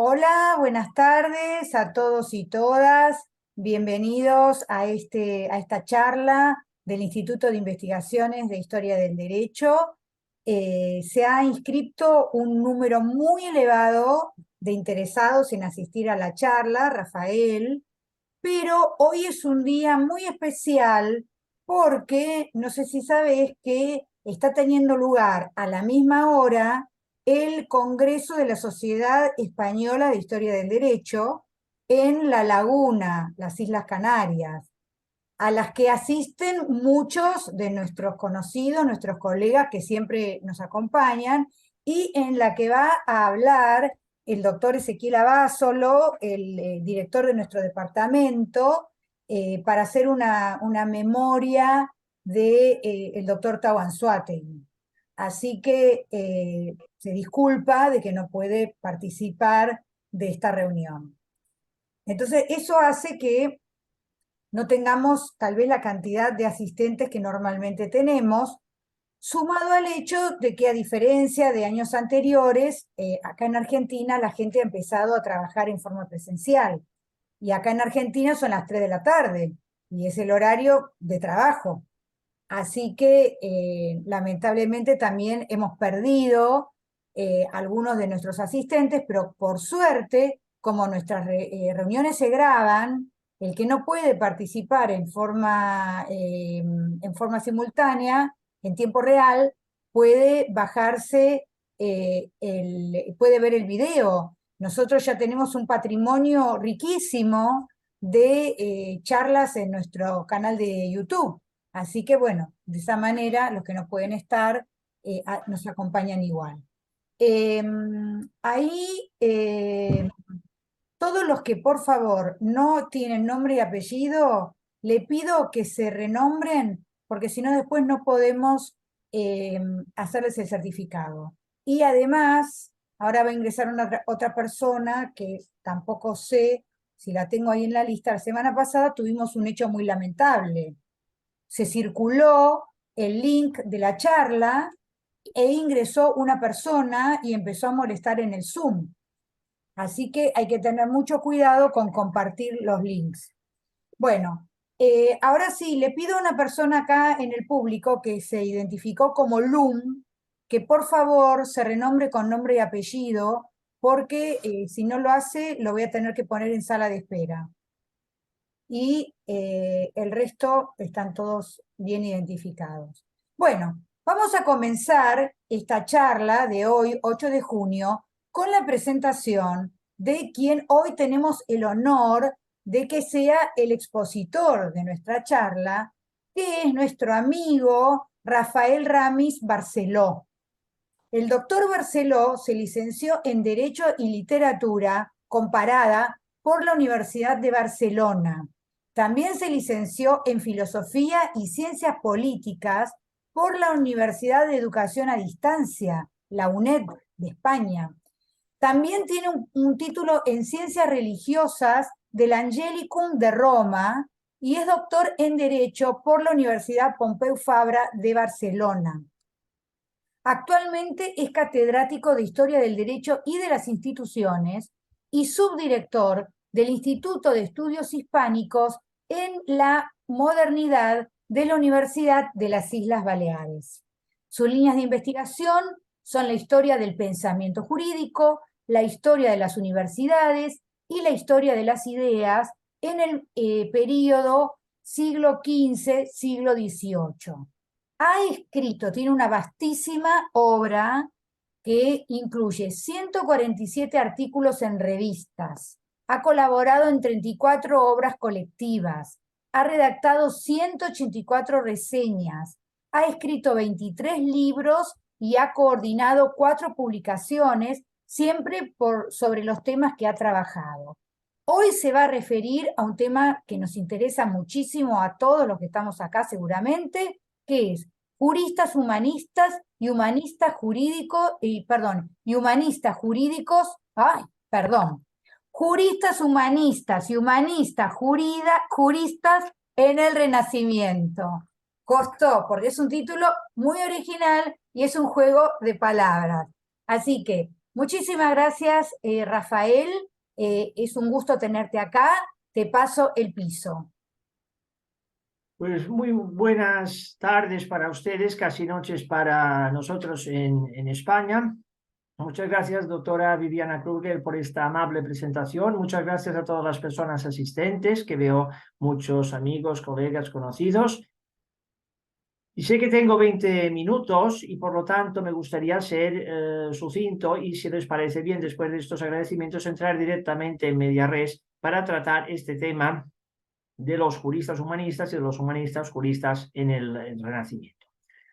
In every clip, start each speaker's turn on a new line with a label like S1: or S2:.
S1: Hola, buenas tardes a todos y todas. Bienvenidos a esta charla del Instituto de Investigaciones de Historia del Derecho. Se ha inscrito un número muy elevado de interesados en asistir a la charla, Rafael, pero hoy es un día muy especial porque no sé si sabes que está teniendo lugar a la misma hora el Congreso de la Sociedad Española de Historia del Derecho en La Laguna, las Islas Canarias, a las que asisten muchos de nuestros conocidos, nuestros colegas que siempre nos acompañan, y en la que va a hablar el doctor Ezequiel Abásolo, el director de nuestro departamento, para hacer una memoria de, el doctor Tahuanzuategui. Así que se disculpa de que no puede participar de esta reunión. Entonces, eso hace que no tengamos tal vez la cantidad de asistentes que normalmente tenemos, sumado al hecho de que a diferencia de años anteriores, acá en Argentina la gente ha empezado a trabajar en forma presencial. Y acá en Argentina son las 3 de la tarde y es el horario de trabajo. Así que lamentablemente también hemos perdido algunos de nuestros asistentes, pero por suerte, como nuestras reuniones se graban, el que no puede participar en forma simultánea, en tiempo real, puede bajarse, puede ver el video. Nosotros ya tenemos un patrimonio riquísimo de charlas en nuestro canal de YouTube. Así que bueno, de esa manera los que no pueden estar nos acompañan igual. Ahí todos los que por favor no tienen nombre y apellido, le pido que se renombren porque si no después no podemos hacerles el certificado. Y además, ahora va a ingresar otra persona que tampoco sé si la tengo ahí en la lista. La semana pasada tuvimos un hecho muy lamentable. Se circuló el link de la charla e ingresó una persona y empezó a molestar en el Zoom. Así que hay que tener mucho cuidado con compartir los links. Bueno, ahora sí, le pido a una persona acá en el público que se identificó como Lum, que por favor se renombre con nombre y apellido, porque si no lo hace, lo voy a tener que poner en sala de espera. Y el resto están todos bien identificados. Bueno, vamos a comenzar esta charla de hoy, 8 de junio, con la presentación de quien hoy tenemos el honor de que sea el expositor de nuestra charla, que es nuestro amigo Rafael Ramis Barceló. El doctor Barceló se licenció en Derecho y Literatura Comparada por la Universidad de Barcelona. También se licenció en Filosofía y Ciencias Políticas por la Universidad de Educación a Distancia, la UNED de España. También tiene un título en Ciencias Religiosas del Angelicum de Roma y es doctor en Derecho por la Universidad Pompeu Fabra de Barcelona. Actualmente es catedrático de Historia del Derecho y de las Instituciones y subdirector del Instituto de Estudios Hispánicos en la Modernidad de la Universidad de las Islas Baleares. Sus líneas de investigación son la historia del pensamiento jurídico, la historia de las universidades y la historia de las ideas en el período siglo XV, siglo XVIII. Ha escrito, tiene una vastísima obra que incluye 147 artículos en revistas, ha colaborado en 34 obras colectivas, ha redactado 184 reseñas, ha escrito 23 libros y ha coordinado 4 publicaciones, siempre sobre los temas que ha trabajado. Hoy se va a referir a un tema que nos interesa muchísimo a todos los que estamos acá seguramente, que es juristas humanistas y humanistas jurídicos, y humanistas jurídicos, juristas humanistas y humanistas juristas en el Renacimiento. Costó, porque es un título muy original y es un juego de palabras. Así que Muchísimas gracias, Rafael. Es un gusto tenerte acá. Te paso el piso.
S2: Pues muy buenas tardes para ustedes, casi noches para nosotros en España. Muchas gracias, doctora Viviana Kruger, por esta amable presentación. Muchas gracias a todas las personas asistentes, que veo muchos amigos, colegas, conocidos. Y sé que tengo 20 minutos y por lo tanto me gustaría ser sucinto y, si les parece bien, después de estos agradecimientos, entrar directamente en media res para tratar este tema de los juristas humanistas y de los humanistas juristas en el Renacimiento.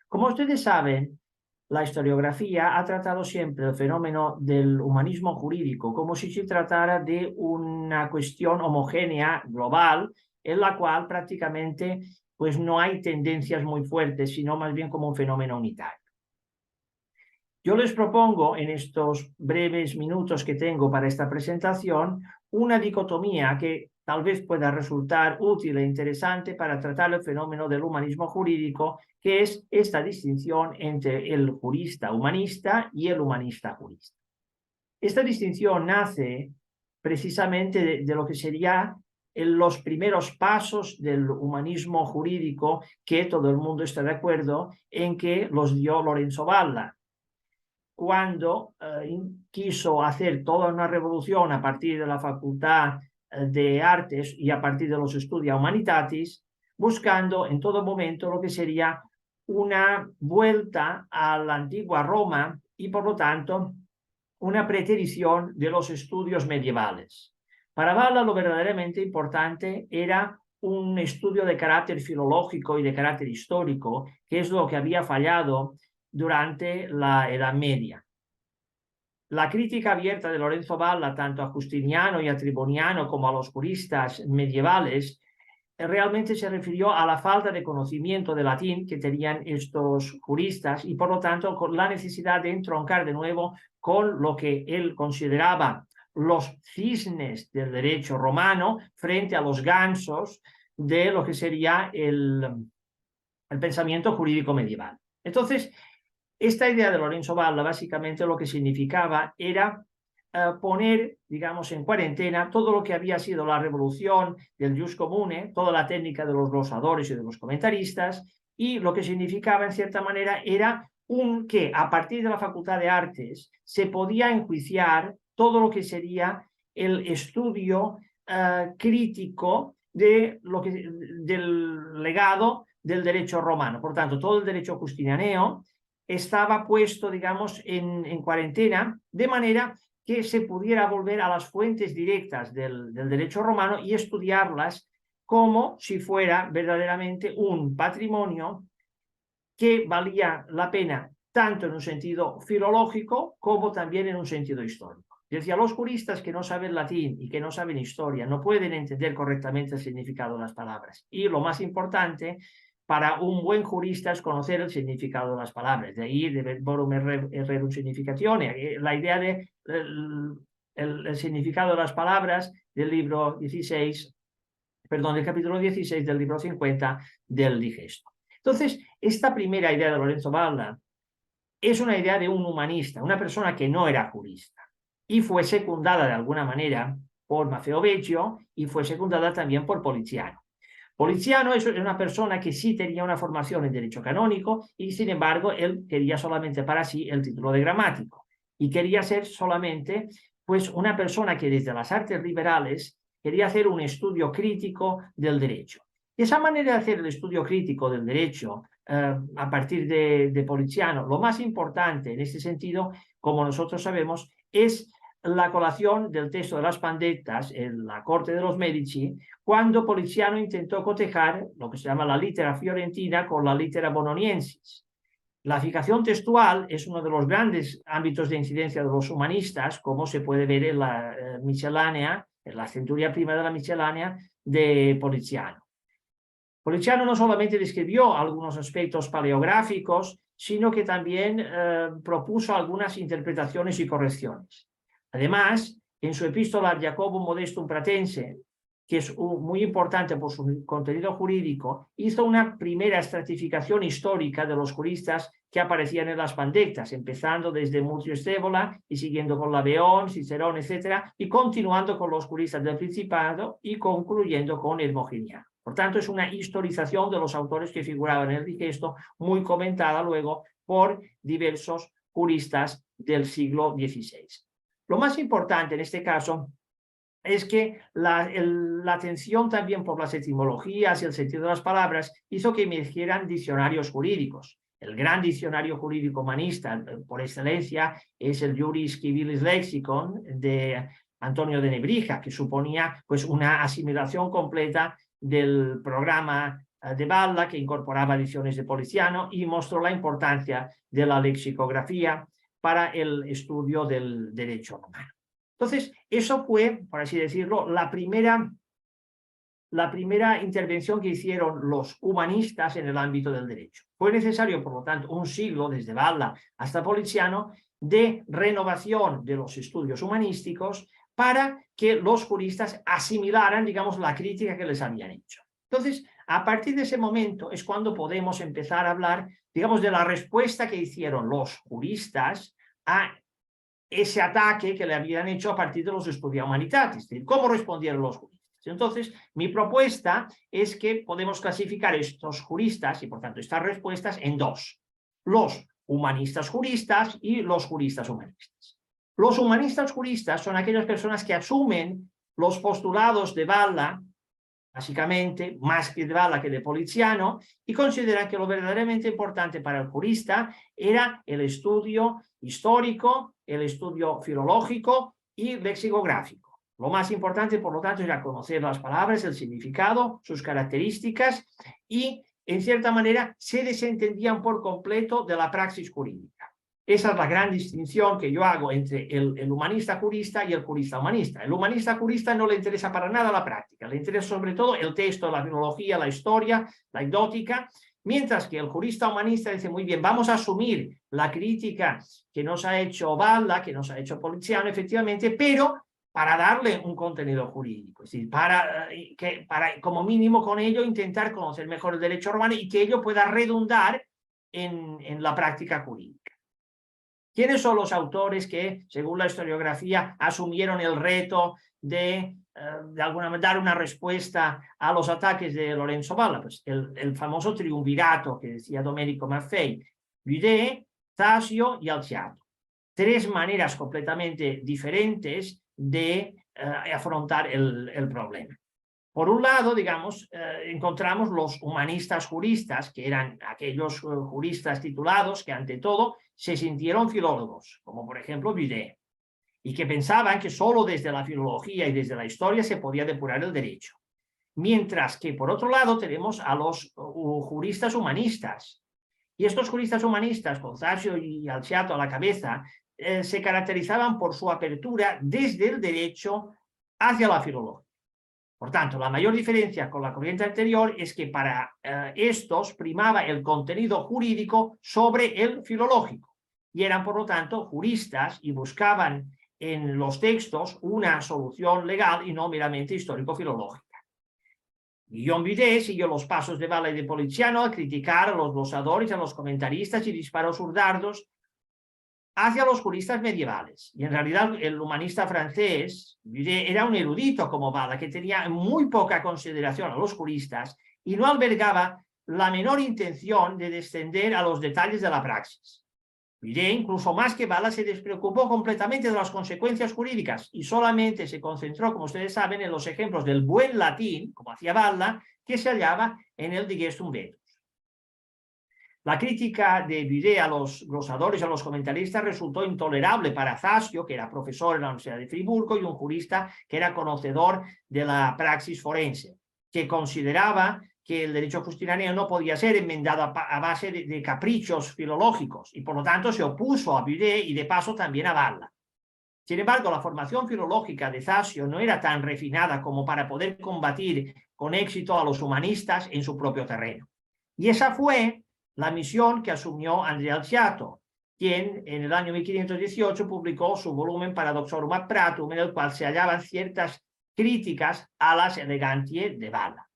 S2: Como ustedes saben, la historiografía ha tratado siempre el fenómeno del humanismo jurídico como si se tratara de una cuestión homogénea, global, en la cual prácticamente pues no hay tendencias muy fuertes, sino más bien como un fenómeno unitario. Yo les propongo en estos breves minutos que tengo para esta presentación una dicotomía que tal vez pueda resultar útil e interesante para tratar el fenómeno del humanismo jurídico, que es esta distinción entre el jurista humanista y el humanista jurista. Esta distinción nace precisamente de lo que sería los primeros pasos del humanismo jurídico, que todo el mundo está de acuerdo en que los dio Lorenzo Valla, cuando quiso hacer toda una revolución a partir de la Facultad de Artes y a partir de los Studia Humanitatis, buscando en todo momento lo que sería una vuelta a la antigua Roma y, por lo tanto, una preterición de los estudios medievales. Para Valla lo verdaderamente importante era un estudio de carácter filológico y de carácter histórico, que es lo que había fallado durante la Edad Media. La crítica abierta de Lorenzo Valla, tanto a Justiniano y a Triboniano como a los juristas medievales, realmente se refirió a la falta de conocimiento de latín que tenían estos juristas y, por lo tanto, con la necesidad de entroncar de nuevo con lo que él consideraba los cisnes del derecho romano frente a los gansos de lo que sería el pensamiento jurídico medieval. Entonces, esta idea de Lorenzo Valla básicamente lo que significaba era poner, digamos, en cuarentena todo lo que había sido la revolución del jus comune, toda la técnica de los glosadores y de los comentaristas, y lo que significaba en cierta manera era que a partir de la Facultad de Artes se podía enjuiciar todo lo que sería el estudio crítico de del legado del derecho romano. Por tanto, todo el derecho justinianeo estaba puesto, digamos, en cuarentena, de manera que se pudiera volver a las fuentes directas del derecho romano y estudiarlas como si fuera verdaderamente un patrimonio que valía la pena tanto en un sentido filológico como también en un sentido histórico. Decía, los juristas que no saben latín y que no saben historia no pueden entender correctamente el significado de las palabras. Y lo más importante para un buen jurista es conocer el significado de las palabras. De ahí de Verborum Rerum Significatione, la idea de el significado de las palabras del libro 16, perdón, del capítulo 16 del libro 50 del Digesto. Entonces, esta primera idea de Lorenzo Valla es una idea de un humanista, una persona que no era jurista, y fue secundada de alguna manera por Maffeo Vecchio y fue secundada también por Poliziano. Poliziano es una persona que sí tenía una formación en derecho canónico y, sin embargo, él quería solamente para sí el título de gramático y quería ser solamente pues una persona que desde las artes liberales quería hacer un estudio crítico del derecho. Y esa manera de hacer el estudio crítico del derecho a partir de Poliziano, lo más importante en este sentido, como nosotros sabemos, es la colación del texto de las Pandettas en la corte de los Medici, cuando Poliziano intentó cotejar lo que se llama la litera fiorentina con la litera bononiensis. La fijación textual es uno de los grandes ámbitos de incidencia de los humanistas, como se puede ver en la miscelánea, en la centuria prima de la miscelánea de Poliziano. Poliziano no solamente describió algunos aspectos paleográficos, sino que también propuso algunas interpretaciones y correcciones. Además, en su epístola Jacobum Modestum Pratense, que es muy importante por su contenido jurídico, hizo una primera estratificación histórica de los juristas que aparecían en las pandectas, empezando desde Murcio Stévola y siguiendo con Laveón, Cicerón, etcétera, y continuando con los juristas del Principado y concluyendo con Hermogeniano. Por tanto, es una historización de los autores que figuraban en el digesto, muy comentada luego por diversos juristas del siglo XVI. Lo más importante en este caso es que la atención también por las etimologías y el sentido de las palabras hizo que emergieran diccionarios jurídicos. El gran diccionario jurídico humanista por excelencia es el Juris Civilis Lexicon de Antonio de Nebrija, que suponía pues una asimilación completa del programa de Valla, que incorporaba ediciones de Poliziano, y mostró la importancia de la lexicografía para el estudio del derecho romano. Entonces, eso fue, por así decirlo, la primera intervención que hicieron los humanistas en el ámbito del derecho. Fue necesario, por lo tanto, un siglo, desde Valla hasta Poliziano, de renovación de los estudios humanísticos para que los juristas asimilaran, digamos, la crítica que les habían hecho. Entonces, a partir de ese momento es cuando podemos empezar a hablar, digamos, de la respuesta que hicieron los juristas a ese ataque que le habían hecho a partir de los Studia Humanitatis, es decir, cómo respondieron los juristas. Entonces, mi propuesta es que podemos clasificar estos juristas y, por tanto, estas respuestas en dos: los humanistas juristas y los juristas humanistas. Los humanistas juristas son aquellas personas que asumen los postulados de Valla, básicamente, más que de Valla que de Poliziano, y consideran que lo verdaderamente importante para el jurista era el estudio histórico, el estudio filológico y lexicográfico. Lo más importante, por lo tanto, era conocer las palabras, el significado, sus características, y, en cierta manera, se desentendían por completo de la praxis jurídica. Esa es la gran distinción que yo hago entre el humanista jurista y el jurista humanista. El humanista jurista no le interesa para nada la práctica, le interesa sobre todo el texto, la filología, la historia, la anecdótica, mientras que el jurista humanista dice, muy bien, vamos a asumir la crítica que nos ha hecho Valla, que nos ha hecho Poliziano, efectivamente, pero para darle un contenido jurídico, es decir, para como mínimo con ello intentar conocer mejor el derecho romano y que ello pueda redundar en la práctica jurídica. ¿Quiénes son los autores que, según la historiografía, asumieron el reto de alguna manera dar una respuesta a los ataques de Lorenzo Valla? Pues el famoso triunvirato que decía Domenico Maffei: Bude, Tasio y Alciato. Tres maneras completamente diferentes de afrontar el problema. Por un lado, digamos, encontramos los humanistas juristas, que eran aquellos juristas titulados que, ante todo, se sintieron filólogos, como por ejemplo Bude, y que pensaban que solo desde la filología y desde la historia se podía depurar el derecho. Mientras que, por otro lado, tenemos a los juristas humanistas. Y estos juristas humanistas, con Tasio y Alciato a la cabeza, se caracterizaban por su apertura desde el derecho hacia la filología. Por tanto, la mayor diferencia con la corriente anterior es que para estos primaba el contenido jurídico sobre el filológico, y eran, por lo tanto, juristas y buscaban en los textos una solución legal y no meramente histórico-filológica. Guillaume Bude siguió los pasos de Valla y de Poliziano al criticar a los glosadores, a los comentaristas, y disparó sus dardos hacia los juristas medievales. Y en realidad el humanista francés era un erudito como Valla, que tenía muy poca consideración a los juristas y no albergaba la menor intención de descender a los detalles de la praxis. Bude, incluso más que Valla, se despreocupó completamente de las consecuencias jurídicas y solamente se concentró, como ustedes saben, en los ejemplos del buen latín, como hacía Valla, que se hallaba en el Digestum Vetus. La crítica de Bude a los glosadores y a los comentaristas resultó intolerable para Tasio, que era profesor en la Universidad de Friburgo y un jurista que era conocedor de la praxis forense, que consideraba que el derecho justiniano no podía ser enmendado a base de caprichos filológicos, y por lo tanto se opuso a Bude y de paso también a Valla. Sin embargo, la formación filológica de Tasio no era tan refinada como para poder combatir con éxito a los humanistas en su propio terreno. Y esa fue la misión que asumió Andrea Alciato, quien en el año 1518 publicó su volumen Paradoxorum ad Pratum, en el cual se hallaban ciertas críticas a las elegantie de Valla.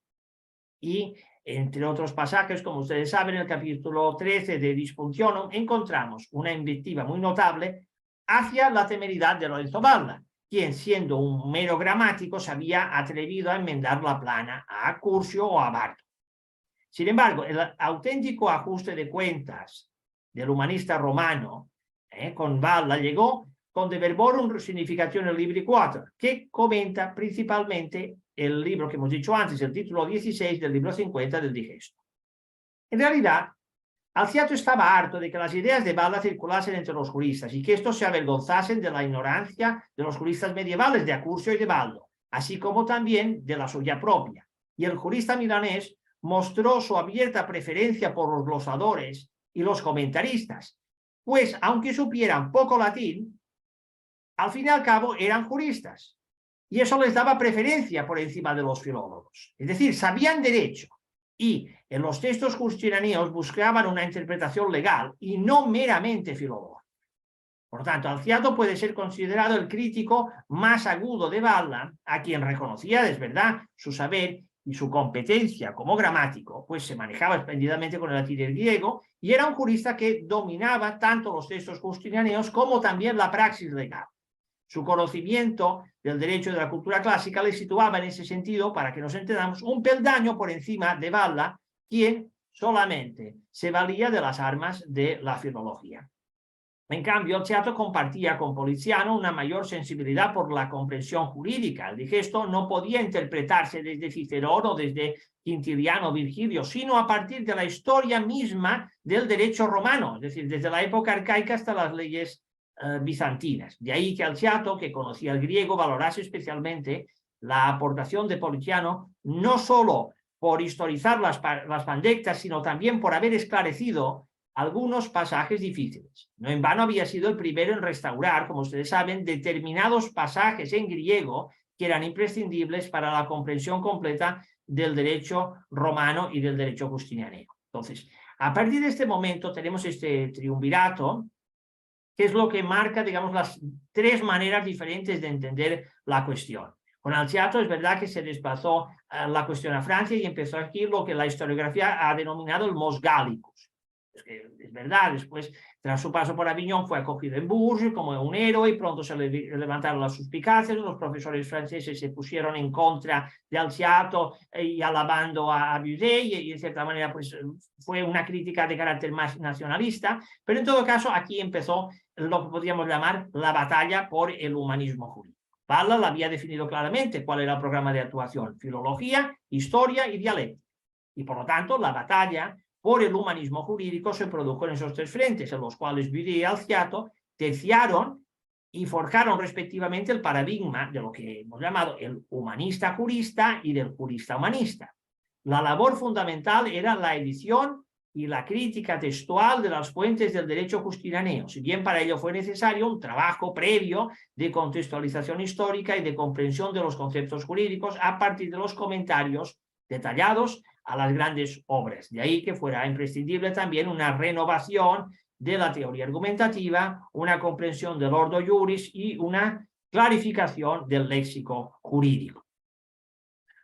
S2: Y entre otros pasajes, como ustedes saben, en el capítulo 13 de Disfuncionum encontramos una invectiva muy notable hacia la temeridad de Lorenzo Valla, quien, siendo un mero gramático, se había atrevido a enmendar la plana a Curcio o a Bardo. Sin embargo, el auténtico ajuste de cuentas del humanista romano con Valla llegó con De Verborum Significatione Libri 4, que comenta principalmente el libro que hemos dicho antes, el título 16 del libro 50 del Digesto. En realidad, Alciato estaba harto de que las ideas de Valla circulasen entre los juristas y que estos se avergonzasen de la ignorancia de los juristas medievales de Accurcio y de Baldo, así como también de la suya propia. Y el jurista milanés mostró su abierta preferencia por los glosadores y los comentaristas, pues aunque supieran poco latín, al fin y al cabo eran juristas, y eso les daba preferencia por encima de los filólogos. Es decir, sabían derecho, y en los textos justinianos buscaban una interpretación legal y no meramente filológica. Por tanto, Alciato puede ser considerado el crítico más agudo de Valla, a quien reconocía, es verdad, su saber y su competencia como gramático, pues se manejaba esplendidamente con el latín y el griego, y era un jurista que dominaba tanto los textos justinianos como también la praxis legal. Su conocimiento del derecho y de la cultura clásica le situaba en ese sentido, para que nos entendamos, un peldaño por encima de Valla, quien solamente se valía de las armas de la filología. En cambio, Alciato compartía con Poliziano una mayor sensibilidad por la comprensión jurídica. El Digesto no podía interpretarse desde Cicerón o desde Quintiliano o Virgilio, sino a partir de la historia misma del derecho romano, es decir, desde la época arcaica hasta las leyes bizantinas. De ahí que Alciato, que conocía el griego, valorase especialmente la aportación de Poliziano, no solo por historizar las pandectas, sino también por haber esclarecido algunos pasajes difíciles. No en vano había sido el primero en restaurar, como ustedes saben, determinados pasajes en griego que eran imprescindibles para la comprensión completa del derecho romano y del derecho justiniano. Entonces, a partir de este momento tenemos este triunvirato, que es lo que marca, digamos, las tres maneras diferentes de entender la cuestión. Con Alciato es verdad que se desplazó la cuestión a Francia y empezó aquí lo que la historiografía ha denominado el Mos Gallicus. Es verdad, después, tras su paso por Aviñón, fue acogido en Bourges como un héroe y pronto se le levantaron las suspicacias. Los profesores franceses se pusieron en contra de Alciato y alabando a Budet, y de cierta manera pues, fue una crítica de carácter más nacionalista, pero en todo caso aquí empezó lo que podríamos llamar la batalla por el humanismo jurídico. Valla la había definido claramente cuál era el programa de actuación: filología, historia y dialéctica. Y por lo tanto la batalla por el humanismo jurídico se produjo en esos tres frentes, en los cuales Budet y Alciato terciaron y forjaron respectivamente el paradigma de lo que hemos llamado el humanista jurista y del jurista humanista. La labor fundamental era la edición y la crítica textual de las fuentes del derecho justiniano, si bien para ello fue necesario un trabajo previo de contextualización histórica y de comprensión de los conceptos jurídicos a partir de los comentarios detallados a las grandes obras. De ahí que fuera imprescindible también una renovación de la teoría argumentativa, una comprensión del ordo iuris y una clarificación del léxico jurídico.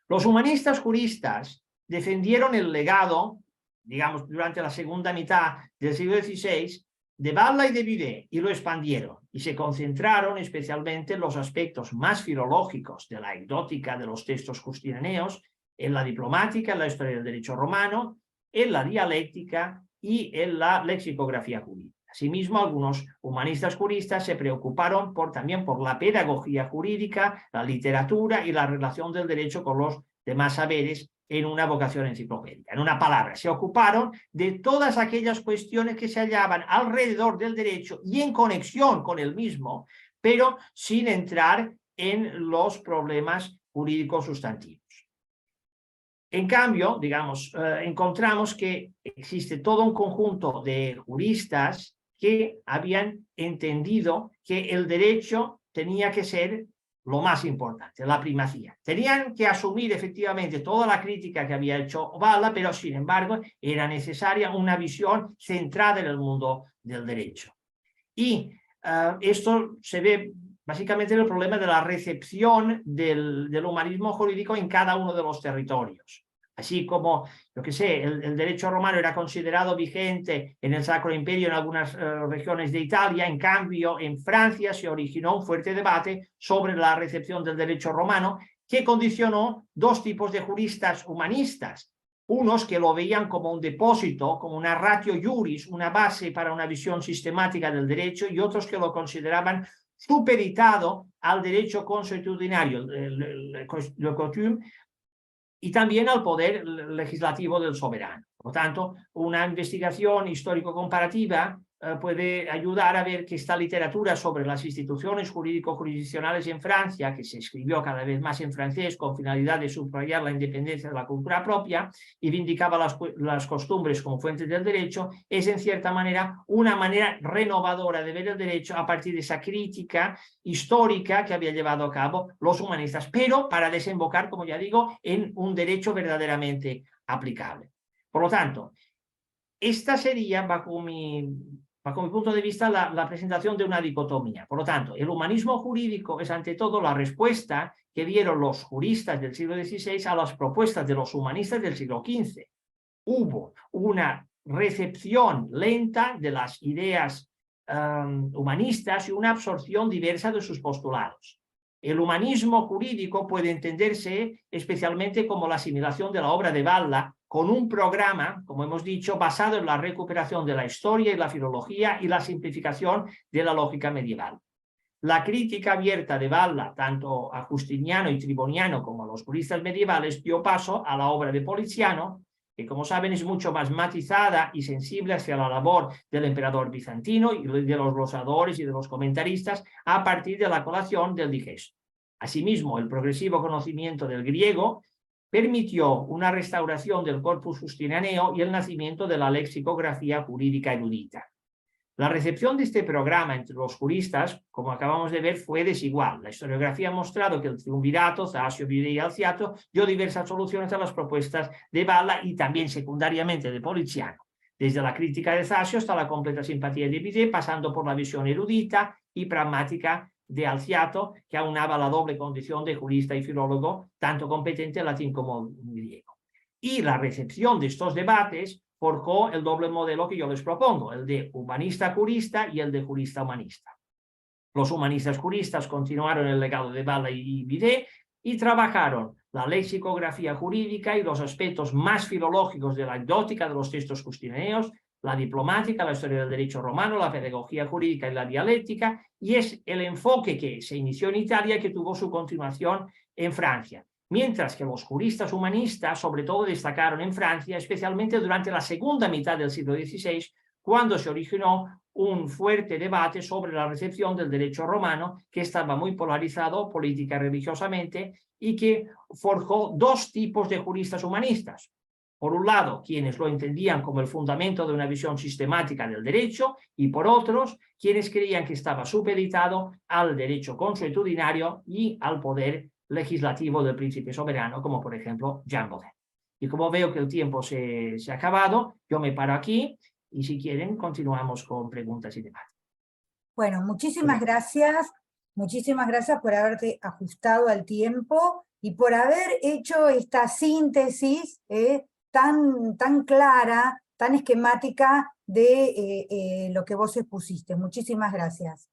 S2: Los humanistas juristas defendieron el legado, digamos, durante la segunda mitad del siglo XVI, de Valla y de Budet, y lo expandieron, y se concentraron especialmente en los aspectos más filológicos de la anecdótica de los textos justinianos, en la diplomática, en la historia del derecho romano, en la dialéctica y en la lexicografía jurídica. Asimismo, algunos humanistas juristas se preocuparon también por la pedagogía jurídica, la literatura y la relación del derecho con los demás saberes en una vocación enciclopédica. En una palabra, se ocuparon de todas aquellas cuestiones que se hallaban alrededor del derecho y en conexión con el mismo, pero sin entrar en los problemas jurídicos sustantivos. En cambio, digamos, encontramos que existe todo un conjunto de juristas que habían entendido que el derecho tenía que ser lo más importante, la primacía. Tenían que asumir efectivamente toda la crítica que había hecho Valla, pero sin embargo era necesaria una visión centrada en el mundo del derecho. Y esto se ve básicamente el problema de la recepción del humanismo jurídico en cada uno de los territorios. Así como, yo qué sé, el derecho romano era considerado vigente en el Sacro Imperio en algunas regiones de Italia, en cambio en Francia se originó un fuerte debate sobre la recepción del derecho romano que condicionó dos tipos de juristas humanistas. Unos que lo veían como un depósito, como una ratio iuris, una base para una visión sistemática del derecho, y otros que lo consideraban supeditado al derecho consuetudinario, le coutume, y también al poder legislativo del soberano. Por lo tanto, una investigación histórico-comparativa puede ayudar a ver que esta literatura sobre las instituciones jurídico-jurisdiccionales en Francia, que se escribió cada vez más en francés con finalidad de subrayar la independencia de la cultura propia y vindicaba las costumbres como fuentes del derecho, es en cierta manera una manera renovadora de ver el derecho a partir de esa crítica histórica que había llevado a cabo los humanistas, pero para desembocar, como ya digo, en un derecho verdaderamente aplicable. Por lo tanto, esta sería, bajo mi punto de vista, la presentación de una dicotomía. Por lo tanto, el humanismo jurídico es ante todo la respuesta que dieron los juristas del siglo XVI a las propuestas de los humanistas del siglo XV. Hubo una recepción lenta de las ideas humanistas y una absorción diversa de sus postulados. El humanismo jurídico puede entenderse especialmente como la asimilación de la obra de Valla con un programa, como hemos dicho, basado en la recuperación de la historia y la filología y la simplificación de la lógica medieval. La crítica abierta de Valla, tanto a Justiniano y Triboniano como a los juristas medievales, dio paso a la obra de Poliziano, que como saben es mucho más matizada y sensible hacia la labor del emperador bizantino y de los glosadores y de los comentaristas a partir de la colación del digesto. Asimismo, el progresivo conocimiento del griego permitió una restauración del corpus justinianeo y el nacimiento de la lexicografía jurídica erudita. La recepción de este programa entre los juristas, como acabamos de ver, fue desigual. La historiografía ha mostrado que el triunvirato, Zasio, Vide y Alciato, dio diversas soluciones a las propuestas de Valla y también secundariamente de Poliziano, desde la crítica de Zasio hasta la completa simpatía de Vide, pasando por la visión erudita y pragmática de Alciato, que aunaba la doble condición de jurista y filólogo, tanto competente en latín como en griego. Y la recepción de estos debates forjó el doble modelo que yo les propongo, el de humanista-jurista y el de jurista-humanista. Los humanistas-juristas continuaron el legado de Valla y Vide y trabajaron la lexicografía jurídica y los aspectos más filológicos de la anecdótica de los textos justinianeos, la diplomática, la historia del derecho romano, la pedagogía jurídica y la dialéctica, y es el enfoque que se inició en Italia y que tuvo su continuación en Francia. Mientras que los juristas humanistas sobre todo destacaron en Francia, especialmente durante la segunda mitad del siglo XVI, cuando se originó un fuerte debate sobre la recepción del derecho romano, que estaba muy polarizado política y religiosamente, y que forjó dos tipos de juristas humanistas. Por un lado, quienes lo entendían como el fundamento de una visión sistemática del derecho, y por otros, quienes creían que estaba supeditado al derecho consuetudinario y al poder legislativo del príncipe soberano, como por ejemplo Jean Bodin. Y como veo que el tiempo se ha acabado, yo me paro aquí y si quieren continuamos con preguntas y debates.
S1: Bueno, muchísimas gracias por haberte ajustado al tiempo y por haber hecho esta síntesis tan clara, tan esquemática de lo que vos expusiste. Muchísimas gracias.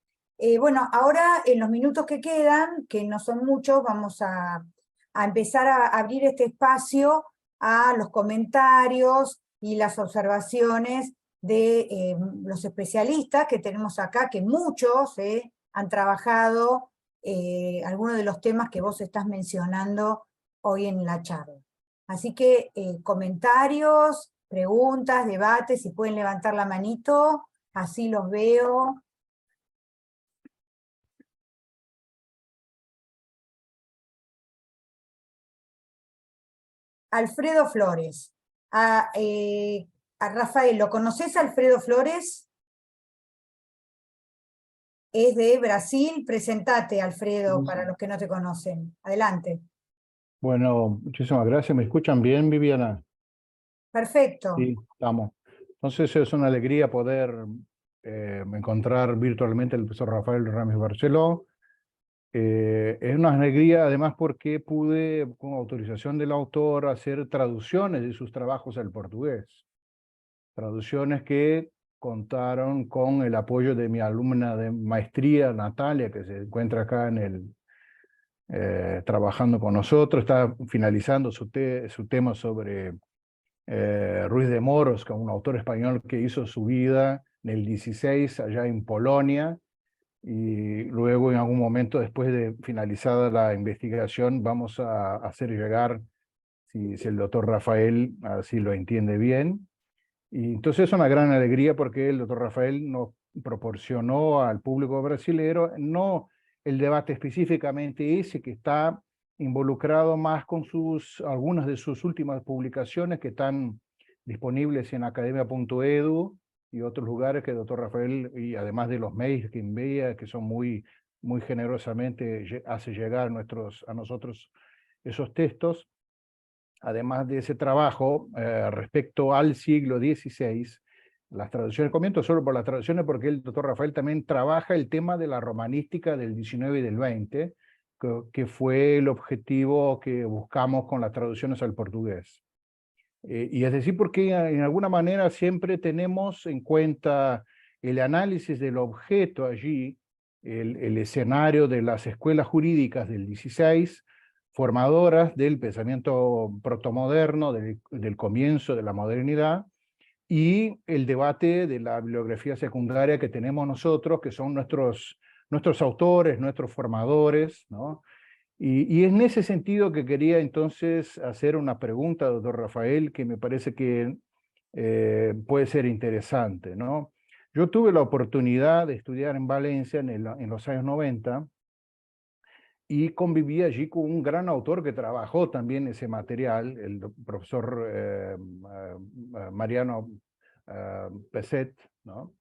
S1: Bueno, ahora en los minutos que quedan, que no son muchos, vamos a empezar a abrir este espacio a los comentarios y las observaciones de los especialistas que tenemos acá, que muchos han trabajado algunos de los temas que vos estás mencionando hoy en la charla. Así que comentarios, preguntas, debates, si pueden levantar la manito, así los veo. Alfredo Flores. A Rafael, ¿lo conoces, Alfredo Flores? Es de Brasil. Presentate, Alfredo, para los que no te conocen. Adelante.
S3: Bueno, muchísimas gracias. ¿Me escuchan bien, Viviana?
S1: Perfecto.
S3: Sí, estamos. Entonces es una alegría poder encontrar virtualmente al profesor Rafael Ramis Barceló, Es una alegría además porque pude, con autorización del autor, hacer traducciones de sus trabajos al portugués. Traducciones que contaron con el apoyo de mi alumna de maestría, Natalia, que se encuentra acá trabajando con nosotros, está finalizando su tema sobre Ruiz de Moros, que es un autor español que hizo su vida en el 16 allá en Polonia, y luego en algún momento, después de finalizada la investigación, vamos a hacer llegar, si el doctor Rafael así lo entiende bien. Y entonces es una gran alegría porque el doctor Rafael nos proporcionó al público brasilero no el debate específicamente ese que está involucrado más con algunas de sus últimas publicaciones que están disponibles en academia.edu y otros lugares que el doctor Rafael, y además de los mails que envía, que son muy generosamente hace llegar a nosotros esos textos. Además de ese trabajo respecto al siglo XVI, las traducciones, comento solo por las traducciones porque el doctor Rafael también trabaja el tema de la romanística del XIX y del XX, que fue el objetivo que buscamos con las traducciones al portugués. Y es decir, porque en alguna manera siempre tenemos en cuenta el análisis del objeto allí, el escenario de las escuelas jurídicas del XVI, formadoras del pensamiento protomoderno, del comienzo de la modernidad, y el debate de la bibliografía secundaria que tenemos nosotros, que son nuestros autores, nuestros formadores, ¿no? Y en ese sentido que quería entonces hacer una pregunta, doctor Rafael, que me parece que puede ser interesante, ¿no? Yo tuve la oportunidad de estudiar en Valencia en los años 90 y conviví allí con un gran autor que trabajó también ese material, el profesor Mariano Peset, ¿no?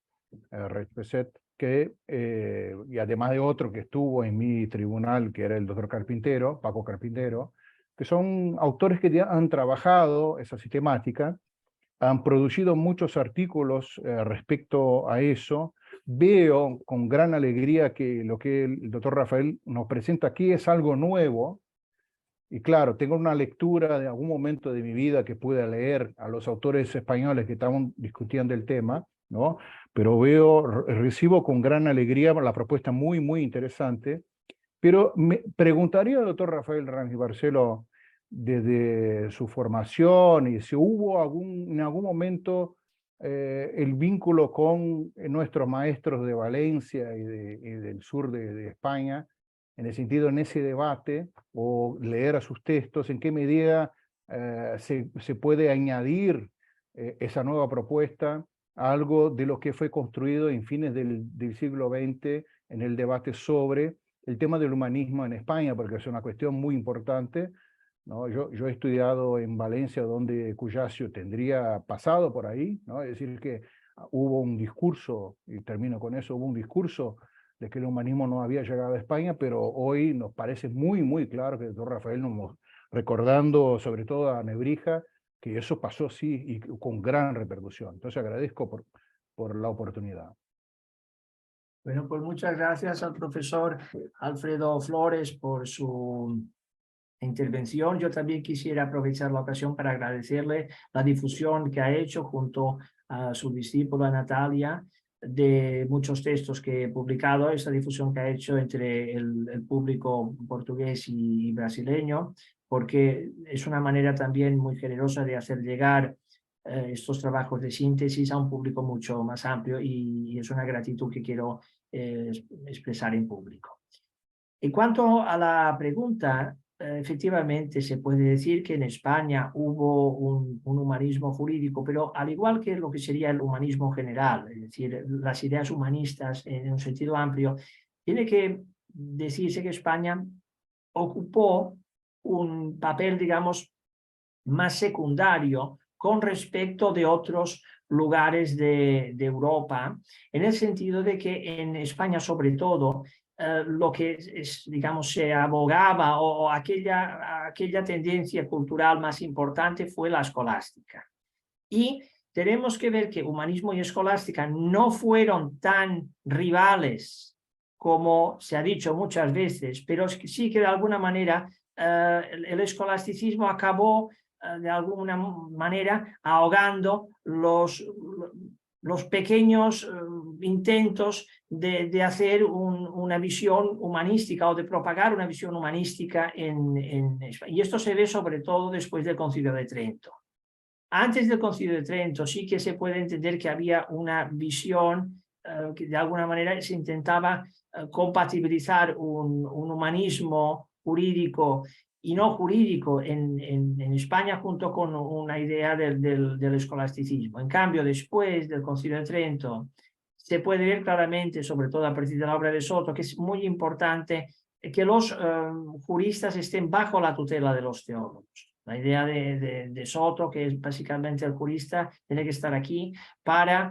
S3: Rey Peset, y además de otro que estuvo en mi tribunal, que era el doctor Carpintero, Paco Carpintero, que son autores que ya han trabajado esa sistemática, han producido muchos artículos respecto a eso. Veo con gran alegría que lo que el doctor Rafael nos presenta aquí es algo nuevo, y claro, tengo una lectura de algún momento de mi vida que pude leer a los autores españoles que estaban discutiendo el tema, ¿no? Pero recibo con gran alegría la propuesta muy interesante. Pero me preguntaría al doctor Rafael Rangel Barceló, desde su formación, y si hubo en algún momento el vínculo con nuestros maestros de Valencia y del sur de España, en el sentido, en ese debate, o leer a sus textos, en qué medida se puede añadir esa nueva propuesta a algo de lo que fue construido en fines del siglo XX en el debate sobre el tema del humanismo en España, porque es una cuestión muy importante, ¿no? Yo he estudiado en Valencia, donde Cujacio tendría pasado por ahí, ¿no? Es decir, que hubo un discurso, y termino con eso, hubo un discurso de que el humanismo no había llegado a España, pero hoy nos parece muy claro que el doctor Rafael recordando sobre todo a Nebrija, que eso pasó sí y con gran repercusión. Entonces agradezco por la oportunidad.
S2: Bueno, pues muchas gracias al profesor Alfredo Flores por su intervención. Yo también quisiera aprovechar la ocasión para agradecerle la difusión que ha hecho junto a su discípula Natalia de muchos textos que he publicado, esta difusión que ha hecho entre el público portugués y brasileño, porque es una manera también muy generosa de hacer llegar estos trabajos de síntesis a un público mucho más amplio, y es una gratitud que quiero expresar en público. En cuanto a la pregunta, efectivamente se puede decir que en España hubo un humanismo jurídico, pero al igual que lo que sería el humanismo general, es decir, las ideas humanistas en un sentido amplio, tiene que decirse que España ocupó un papel, digamos, más secundario con respecto de otros lugares de Europa, en el sentido de que en España, sobre todo, lo que digamos, se abogaba, o aquella tendencia cultural más importante, fue la escolástica. Y tenemos que ver que humanismo y escolástica no fueron tan rivales como se ha dicho muchas veces, pero sí que de alguna manera el escolasticismo acabó de alguna manera ahogando los pequeños intentos de hacer una visión humanística o de propagar una visión humanística en España. Y esto se ve sobre todo después del Concilio de Trento. Antes del Concilio de Trento sí que se puede entender que había una visión que de alguna manera se intentaba compatibilizar un humanismo jurídico y no jurídico en España junto con una idea del escolasticismo. En cambio, después del Concilio de Trento se puede ver claramente, sobre todo a partir de la obra de Soto, que es muy importante que los juristas estén bajo la tutela de los teólogos. La idea de Soto, que es básicamente el jurista, tiene que estar aquí para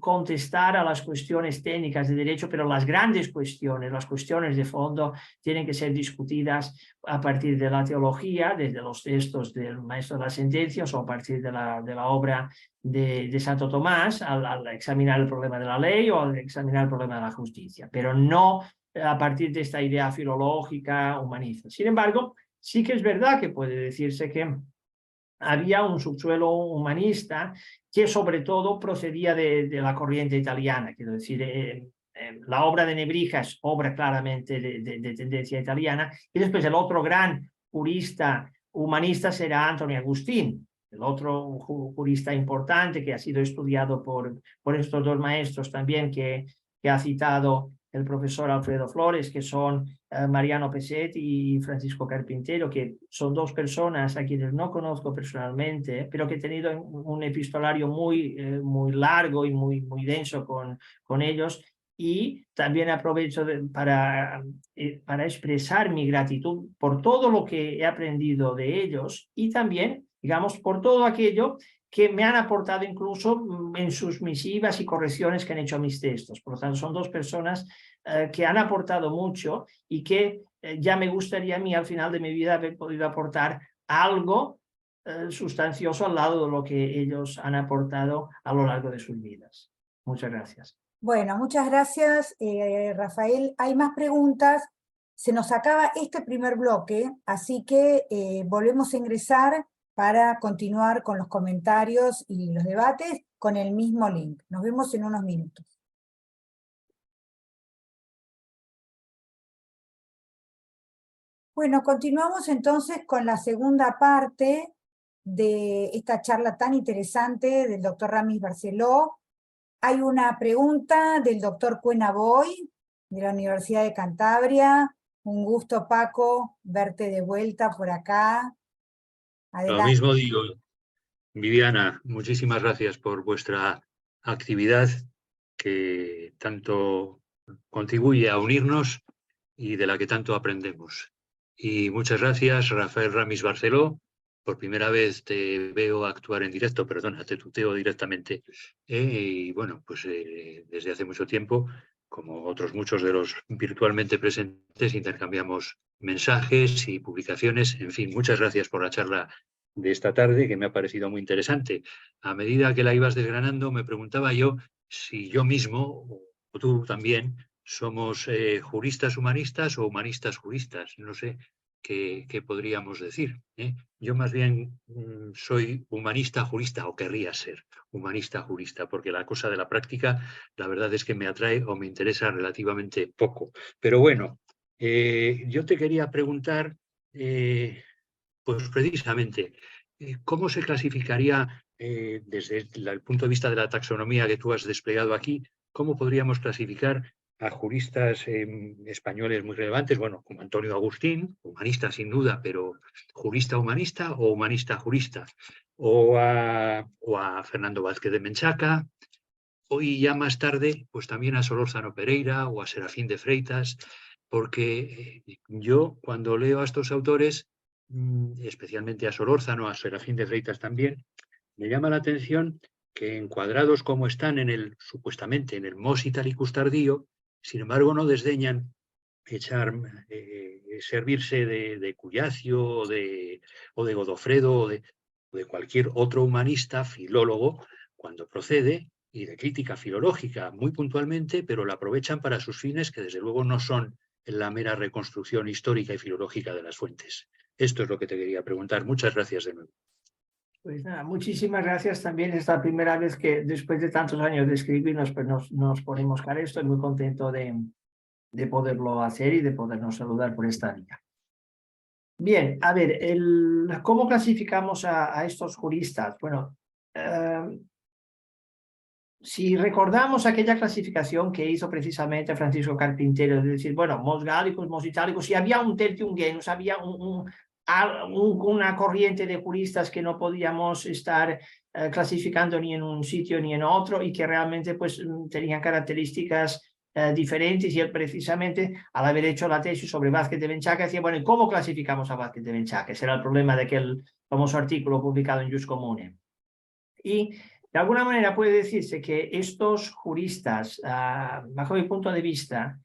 S2: contestar a las cuestiones técnicas de derecho, pero las grandes cuestiones, las cuestiones de fondo, tienen que ser discutidas a partir de la teología, desde los textos del maestro de las sentencias o a partir de la obra de Santo Tomás, al examinar el problema de la ley o al examinar el problema de la justicia, pero no a partir de esta idea filológica humanista. Sin embargo, sí que es verdad que puede decirse que había un subsuelo humanista que sobre todo procedía de la corriente italiana, quiero decir, la obra de Nebrija es obra claramente de tendencia italiana, y después el otro gran jurista humanista será Antonio Agustín, el otro jurista importante que ha sido estudiado por estos dos maestros también que ha citado el profesor Alfredo Flores, que son Mariano Peset y Francisco Carpintero, que son dos personas a quienes no conozco personalmente, pero que he tenido un epistolario muy largo y muy denso con ellos. Y también aprovecho para expresar mi gratitud por todo lo que he aprendido de ellos y también, digamos, por todo aquello que me han aportado incluso en sus misivas y correcciones que han hecho a mis textos. Por lo tanto, son dos personas que han aportado mucho y que ya me gustaría a mí al final de mi vida haber podido aportar algo sustancioso al lado de lo que ellos han aportado a lo largo de sus vidas. Muchas gracias.
S1: Bueno, muchas gracias, Rafael. Hay más preguntas. Se nos acaba este primer bloque, así que volvemos a ingresar para continuar con los comentarios y los debates con el mismo link. Nos vemos en unos minutos. Bueno, continuamos entonces con la segunda parte de esta charla tan interesante del doctor Ramis Barceló. Hay una pregunta del doctor Cuena Boy, de la Universidad de Cantabria. Un gusto, Paco, verte de vuelta por acá. Adelante.
S4: Lo mismo digo, Viviana, muchísimas gracias por vuestra actividad que tanto contribuye a unirnos y de la que tanto aprendemos. Y muchas gracias, Rafael Ramis Barceló. Por primera vez te veo actuar en directo, perdona, te tuteo directamente. Y bueno, pues desde hace mucho tiempo, como otros muchos de los virtualmente presentes, intercambiamos mensajes y publicaciones. En fin, muchas gracias por la charla de esta tarde, que me ha parecido muy interesante. A medida que la ibas desgranando, me preguntaba yo si yo mismo, o tú también, somos juristas humanistas o humanistas juristas. No sé qué podríamos decir. Yo más bien soy humanista jurista, o querría ser humanista jurista, porque la cosa de la práctica, la verdad es que me atrae o me interesa relativamente poco. Pero bueno, yo te quería preguntar, pues precisamente, ¿cómo se clasificaría desde el punto de vista de la taxonomía que tú has desplegado aquí? ¿Cómo podríamos clasificar a juristas españoles muy relevantes? Bueno, como Antonio Agustín, humanista sin duda, pero jurista humanista o humanista jurista. O a Fernando Vázquez de Menchaca. Hoy ya más tarde, pues también a Solórzano Pereira o a Serafín de Freitas, porque yo cuando leo a estos autores, especialmente a Solórzano, a Serafín de Freitas también, me llama la atención que encuadrados como están supuestamente en el Mos Italicus tardío, sin embargo no desdeñan servirse de Cuyacio o de Godofredo o de cualquier otro humanista, filólogo, cuando procede, y de crítica filológica muy puntualmente, pero la aprovechan para sus fines que desde luego no son la mera reconstrucción histórica y filológica de las fuentes. Esto es lo que te quería preguntar. Muchas gracias de nuevo.
S2: Pues nada, muchísimas gracias. También es la primera vez que después de tantos años de escribirnos pues nos ponemos cara. Estoy muy contento de poderlo hacer y de podernos saludar por esta vía. Bien, a ver, ¿cómo clasificamos a estos juristas? Bueno, si recordamos aquella clasificación que hizo precisamente Francisco Carpintero, es decir, bueno, mos gálicos, mos itálicos, si había un tertium genus, había una corriente de juristas que no podíamos estar clasificando ni en un sitio ni en otro y que realmente pues tenían características diferentes, y él precisamente al haber hecho la tesis sobre Vázquez de Menchaca decía, bueno, ¿y cómo clasificamos a Vázquez de Menchaca? Ese era el problema de aquel famoso artículo publicado en Jus Commune. Y de alguna manera puede decirse que estos juristas, bajo mi punto de vista,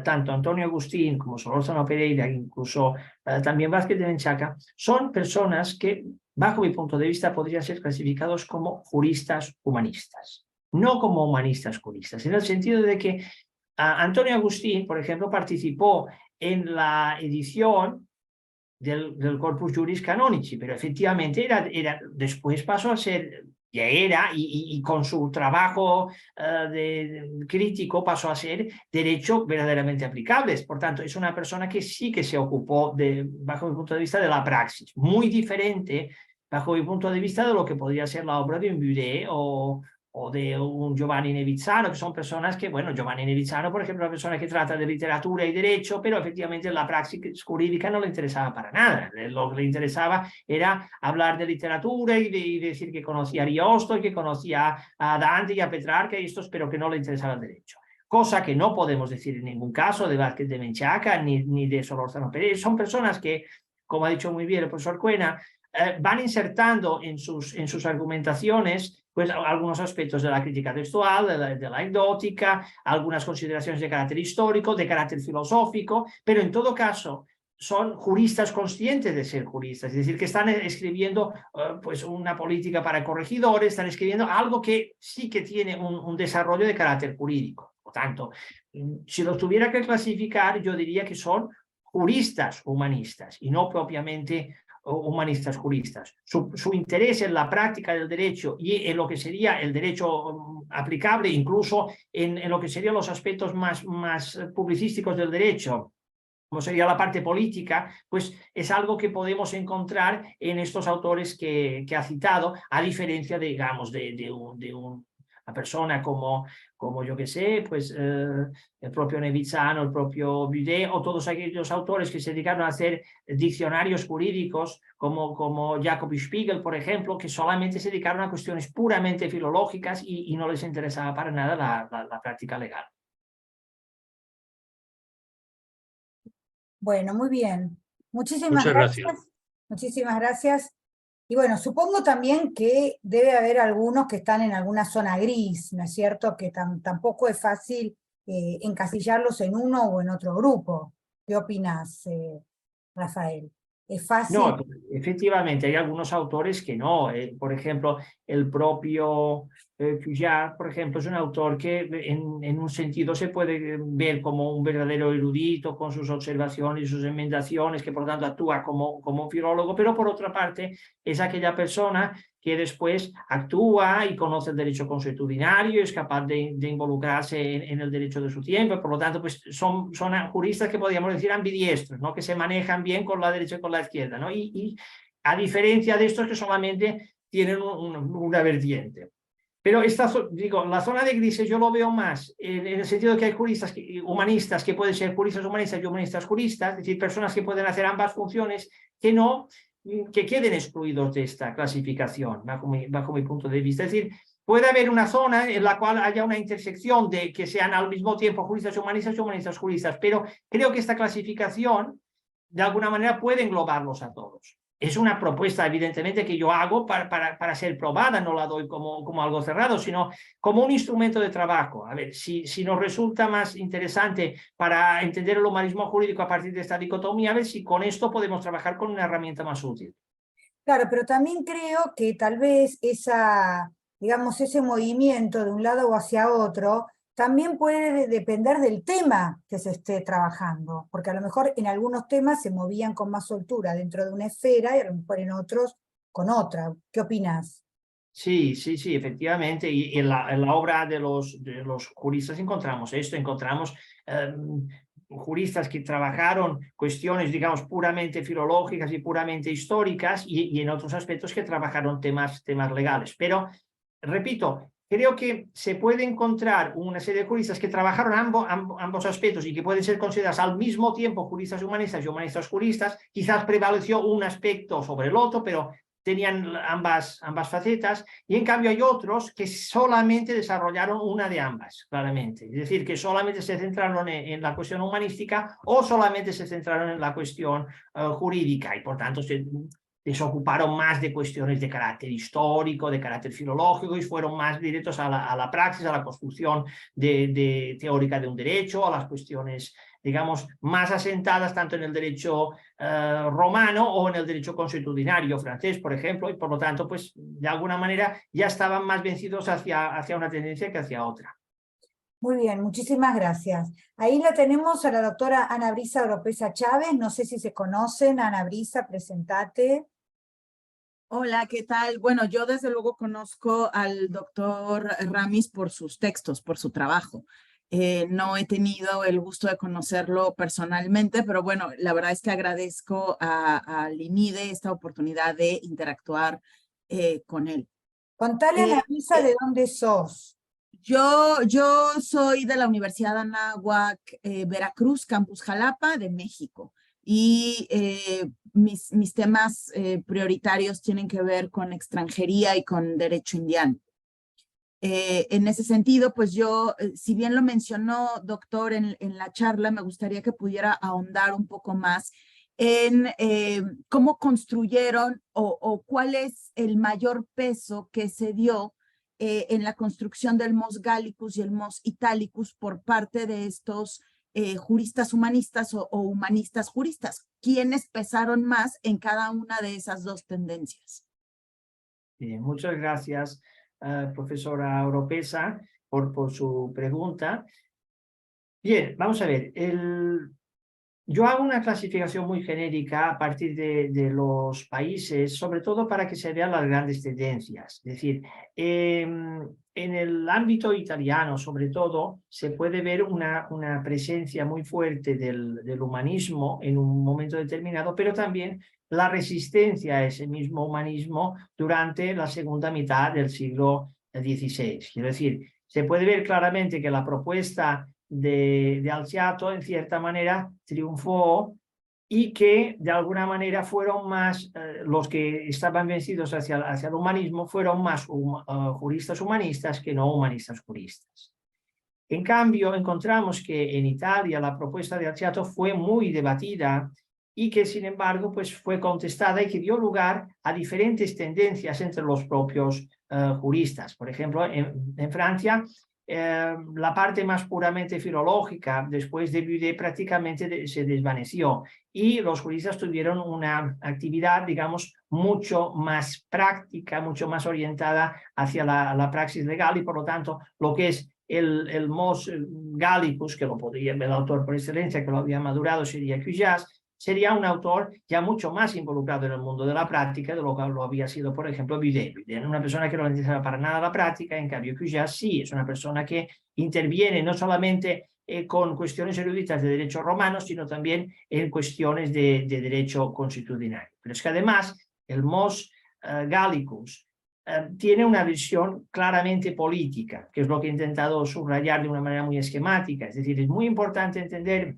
S2: tanto Antonio Agustín como Solórzano Pereira, incluso también Vázquez de Menchaca, son personas que, bajo mi punto de vista, podrían ser clasificados como juristas humanistas, no como humanistas juristas, en el sentido de que Antonio Agustín, por ejemplo, participó en la edición del Corpus Juris Canonici, pero efectivamente después pasó a ser, ya era, y con su trabajo crítico pasó a ser derecho verdaderamente aplicables. Por tanto, es una persona que sí que se ocupó, bajo mi punto de vista, de la praxis, muy diferente, bajo mi punto de vista, de lo que podría ser la obra de un Budet o de un Giovanni Nevizzano, que son personas que, bueno, Giovanni Nevizzano, por ejemplo, una persona que trata de literatura y derecho, pero efectivamente la praxis jurídica no le interesaba para nada. Lo que le interesaba era hablar de literatura y decir que conocía a Ariosto y que conocía a Dante y a Petrarca y estos, pero que no le interesaba el derecho. Cosa que no podemos decir en ningún caso de Vázquez de Menchaca ni de Solórzano Pereira. Son personas que, como ha dicho muy bien el profesor Cuena, van insertando en sus argumentaciones pues algunos aspectos de la crítica textual, de la anecdótica, algunas consideraciones de carácter histórico, de carácter filosófico, pero en todo caso son juristas conscientes de ser juristas, es decir, que están escribiendo pues una política para corregidores, están escribiendo algo que sí que tiene un desarrollo de carácter jurídico. Por tanto, si los tuviera que clasificar, yo diría que son juristas humanistas y no propiamente humanistas juristas. Su interés en la práctica del derecho y en lo que sería el derecho aplicable, incluso en lo que serían los aspectos más publicísticos del derecho, como sería la parte política, pues es algo que podemos encontrar en estos autores que ha citado, a diferencia, digamos, de una persona como yo que sé, pues el propio Nevizzano, el propio Budet, o todos aquellos autores que se dedicaron a hacer diccionarios jurídicos, como Jacob Spiegel, por ejemplo, que solamente se dedicaron a cuestiones puramente filológicas y no les interesaba para nada la práctica legal.
S1: Bueno, muy bien. Muchísimas
S4: Muchas
S1: gracias.
S4: gracias.
S1: Muchísimas gracias. Y bueno, supongo también que debe haber algunos que están en alguna zona gris, ¿no es cierto? Que tampoco es fácil encasillarlos en uno o en otro grupo. ¿Qué opinas, Rafael? ¿Es fácil?
S2: No, efectivamente, hay algunos autores que no. Por ejemplo, el propio Cuillard, por ejemplo, es un autor que en un sentido se puede ver como un verdadero erudito con sus observaciones y sus enmendaciones, que por tanto actúa como un filólogo, pero por otra parte es aquella persona que después actúa y conoce el derecho consuetudinario, es capaz de involucrarse en el derecho de su tiempo, por lo tanto pues son juristas que podríamos decir ambidiestros, ¿no? Que se manejan bien con la derecha y con la izquierda, ¿no? Y a diferencia de estos que solamente tienen una vertiente. Pero la zona de grises yo lo veo más en el sentido de que hay juristas humanistas que pueden ser juristas humanistas y humanistas juristas, es decir, personas que pueden hacer ambas funciones, que queden excluidos de esta clasificación, bajo mi punto de vista. Es decir, puede haber una zona en la cual haya una intersección de que sean al mismo tiempo juristas humanistas y humanistas juristas, pero creo que esta clasificación de alguna manera puede englobarlos a todos. Es una propuesta, evidentemente, que yo hago para ser probada, no la doy como algo cerrado, sino como un instrumento de trabajo. A ver, si nos resulta más interesante para entender el humanismo jurídico a partir de esta dicotomía, a ver si con esto podemos trabajar con una herramienta más útil.
S1: Claro, pero también creo que tal vez esa digamos, ese movimiento de un lado o hacia otro, también puede depender del tema que se esté trabajando, porque a lo mejor en algunos temas se movían con más soltura dentro de una esfera y a lo mejor en otros con otra. ¿Qué opinas?
S2: Sí, sí, sí, efectivamente. Y en la obra de los juristas encontramos esto, encontramos juristas que trabajaron cuestiones, digamos, puramente filológicas y puramente históricas y en otros aspectos que trabajaron temas legales. Pero, repito, creo que se puede encontrar una serie de juristas que trabajaron ambos aspectos y que pueden ser considerados al mismo tiempo juristas humanistas y humanistas juristas. Quizás prevaleció un aspecto sobre el otro, pero tenían ambas facetas, y en cambio hay otros que solamente desarrollaron una de ambas, claramente. Es decir, que solamente se centraron en la cuestión humanística o solamente se centraron en la cuestión jurídica, y por tanto se desocuparon más de cuestiones de carácter histórico, de carácter filológico, y fueron más directos a la praxis, a la construcción teórica de un derecho, a las cuestiones, digamos, más asentadas tanto en el derecho romano o en el derecho consuetudinario francés, por ejemplo, y por lo tanto, pues, de alguna manera ya estaban más vencidos hacia una tendencia que hacia otra.
S1: Muy bien, muchísimas gracias. Ahí la tenemos a la doctora Ana Brisa Oropesa Chávez, no sé si se conocen. Ana Brisa, presentate.
S5: Hola, ¿qué tal? Bueno, yo desde luego conozco al doctor Ramis por sus textos, por su trabajo. No he tenido el gusto de conocerlo personalmente, pero bueno, la verdad es que agradezco al INIDE esta oportunidad de interactuar con él.
S1: Contale, Ana Brisa, ¿de dónde sos?
S5: Yo soy de la Universidad Anáhuac, Veracruz, Campus Jalapa, de México. Y mis temas prioritarios tienen que ver con extranjería y con derecho indiano. En ese sentido, pues yo, si bien lo mencionó, doctor, en la charla, me gustaría que pudiera ahondar un poco más en cómo construyeron o cuál es el mayor peso que se dio en la construcción del Mos Gallicus y el Mos Italicus por parte de estos juristas humanistas o humanistas juristas. ¿Quiénes pesaron más en cada una de esas dos tendencias?
S2: Muchas gracias, profesora Oropesa, por su pregunta. Bien, vamos a ver. Yo hago una clasificación muy genérica a partir de los países, sobre todo para que se vean las grandes tendencias. Es decir, en el ámbito italiano, sobre todo, se puede ver una presencia muy fuerte del humanismo en un momento determinado, pero también la resistencia a ese mismo humanismo durante la segunda mitad del siglo XVI. Quiero decir, se puede ver claramente que la propuesta de Alciato en cierta manera triunfó, y que de alguna manera fueron más, los que estaban vencidos hacia el humanismo fueron más juristas humanistas que no humanistas juristas. En cambio, encontramos que en Italia la propuesta de Alciato fue muy debatida y que, sin embargo, pues fue contestada y que dio lugar a diferentes tendencias entre los propios juristas. Por ejemplo, en Francia, la parte más puramente filológica después de Budet prácticamente se desvaneció, y los juristas tuvieron una actividad, digamos, mucho más práctica, mucho más orientada hacia la praxis legal, y por lo tanto lo que es el Mos Gallicus, que lo podría, el autor por excelencia que lo había madurado sería Cujas, sería un autor ya mucho más involucrado en el mundo de la práctica de lo que lo había sido, por ejemplo, Budet. Budet era una persona que no le interesaba para nada la práctica, en cambio Cujas sí, es una persona que interviene no solamente con cuestiones eruditas de derecho romano, sino también en cuestiones de derecho consuetudinario. Pero es que además el Mos Gallicus tiene una visión claramente política, que es lo que he intentado subrayar de una manera muy esquemática. Es decir, es muy importante entender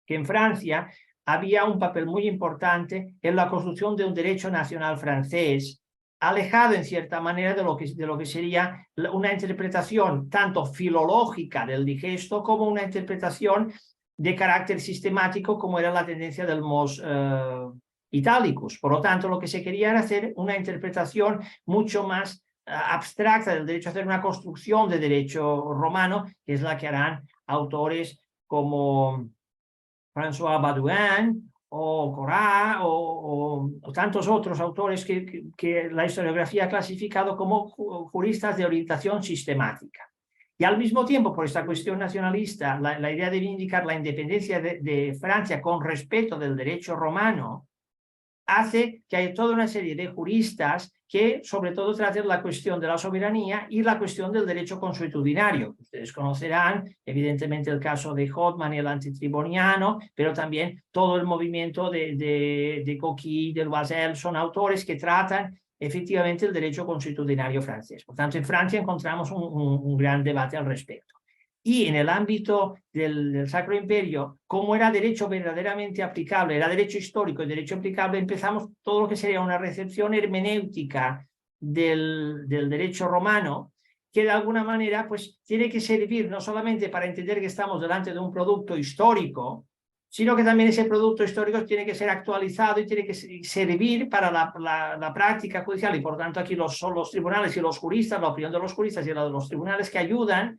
S2: que en Francia había un papel muy importante en la construcción de un derecho nacional francés, alejado en cierta manera de lo que sería una interpretación tanto filológica del digesto como una interpretación de carácter sistemático, como era la tendencia del Mos Italicus. Por lo tanto, lo que se quería era hacer una interpretación mucho más abstracta del derecho, hacer una construcción de derecho romano, que es la que harán autores como François Baudouin o Corá o tantos otros autores que la historiografía ha clasificado como juristas de orientación sistemática. Y al mismo tiempo, por esta cuestión nacionalista, la idea de vindicar la independencia de Francia con respeto del derecho romano, hace que haya toda una serie de juristas que sobre todo traten la cuestión de la soberanía y la cuestión del derecho consuetudinario. Ustedes conocerán evidentemente el caso de Hoffman y el antitriboniano, pero también todo el movimiento de Coquille, de Loisel, son autores que tratan efectivamente el derecho consuetudinario francés. Por tanto, en Francia encontramos un gran debate al respecto. Y en el ámbito del Sacro Imperio, como era derecho verdaderamente aplicable, era derecho histórico y derecho aplicable, empezamos todo lo que sería una recepción hermenéutica del derecho romano, que de alguna manera pues tiene que servir no solamente para entender que estamos delante de un producto histórico, sino que también ese producto histórico tiene que ser actualizado y tiene que servir para la práctica judicial. Y por tanto aquí son los tribunales y los juristas, la opinión de los juristas y la de los tribunales que ayudan